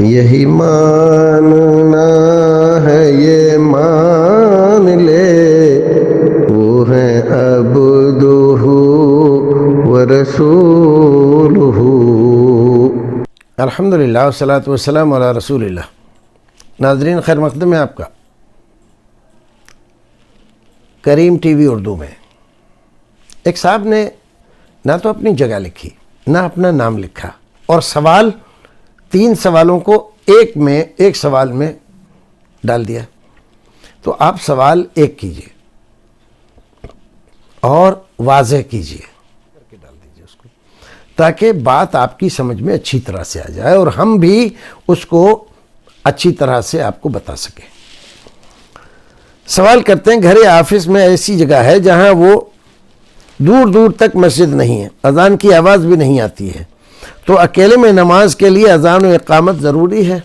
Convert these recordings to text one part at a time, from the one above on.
یہی ماننا ہے یہ مان لے وہ ہیں عبدہ ورسولہ۔ الحمدللہ والصلاۃ والسلام علی رسول اللہ۔ ناظرین، خیر مقدم ہے آپ کا کریم ٹی وی اردو میں۔ ایک صاحب نے نہ تو اپنی جگہ لکھی نہ اپنا نام لکھا، اور سوال 3 سوالوں کو ایک سوال میں ڈال دیا۔ تو آپ سوال 1 کیجئے اور واضح کیجئے، تاکہ بات آپ کی سمجھ میں اچھی طرح سے آ جائے اور ہم بھی اس کو اچھی طرح سے آپ کو بتا سکیں۔ سوال کرتے ہیں، گھر یا آفس میں ایسی جگہ ہے جہاں وہ دور دور تک مسجد نہیں ہے، اذان کی آواز بھی نہیں آتی ہے، تو اکیلے میں نماز کے لیے اذان و اقامت ضروری ہے؟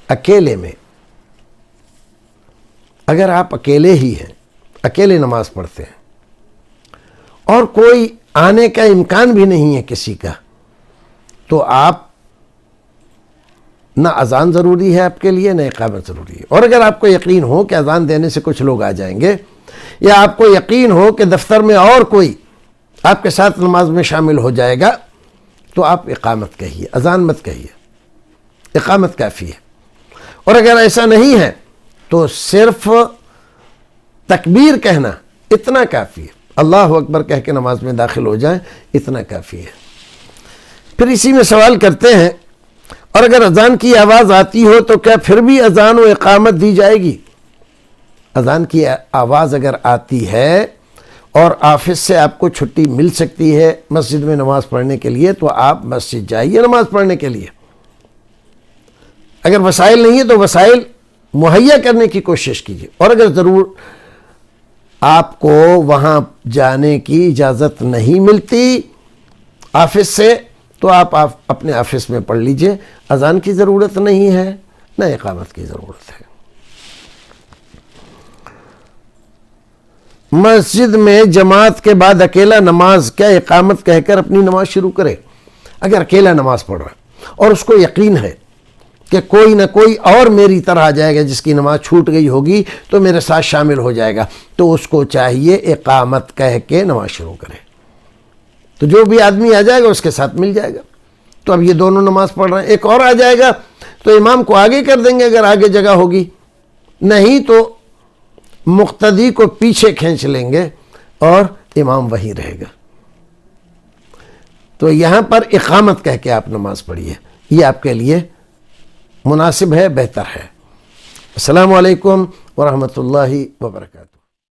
اکیلے میں، اگر آپ اکیلے ہی ہیں، اکیلے نماز پڑھتے ہیں اور کوئی آنے کا امکان بھی نہیں ہے کسی کا، تو آپ نہ اذان ضروری ہے آپ کے لیے، نہ اقامت ضروری ہے۔ اور اگر آپ کو یقین ہو کہ اذان دینے سے کچھ لوگ آ جائیں گے، یا آپ کو یقین ہو کہ دفتر میں اور کوئی آپ کے ساتھ نماز میں شامل ہو جائے گا، تو آپ اقامت کہیے، اذان مت کہیے، اقامت کافی ہے۔ اور اگر ایسا نہیں ہے تو صرف تکبیر کہنا اتنا کافی ہے، اللہ اکبر کہہ کے نماز میں داخل ہو جائیں، اتنا کافی ہے۔ پھر اسی میں سوال کرتے ہیں، اور اگر اذان کی آواز آتی ہو تو کیا پھر بھی اذان و اقامت دی جائے گی؟ اذان کی آواز اگر آتی ہے اور آفس سے آپ کو چھٹی مل سکتی ہے مسجد میں نماز پڑھنے کے لیے، تو آپ مسجد جائیے نماز پڑھنے کے لیے۔ اگر وسائل نہیں ہے تو وسائل مہیا کرنے کی کوشش کیجیے، اور اگر ضرور آپ کو وہاں جانے کی اجازت نہیں ملتی آفس سے، تو آپ اپنے آفس میں پڑھ لیجئے، اذان کی ضرورت نہیں ہے، نہ اقامت کی ضرورت ہے۔ مسجد میں جماعت کے بعد اکیلا نماز کیا اقامت کہہ کر اپنی نماز شروع کرے؟ اگر اکیلا نماز پڑھ رہا ہے اور اس کو یقین ہے کہ کوئی نہ کوئی اور میری طرح آ جائے گا جس کی نماز چھوٹ گئی ہوگی تو میرے ساتھ شامل ہو جائے گا، تو اس کو چاہیے اقامت کہہ کے نماز شروع کرے، تو جو بھی آدمی آ جائے گا اس کے ساتھ مل جائے گا۔ تو اب یہ دونوں نماز پڑھ رہے ہیں، ایک اور آ جائے گا تو امام کو آگے کر دیں گے اگر آگے جگہ ہوگی، نہیں تو مقتدی کو پیچھے کھینچ لیں گے اور امام وہیں رہے گا۔ تو یہاں پر اقامت کہہ کے آپ نماز پڑھیے، یہ آپ کے لیے مناسب ہے، بہتر ہے۔ السلام علیکم ورحمۃ اللہ وبرکاتہ۔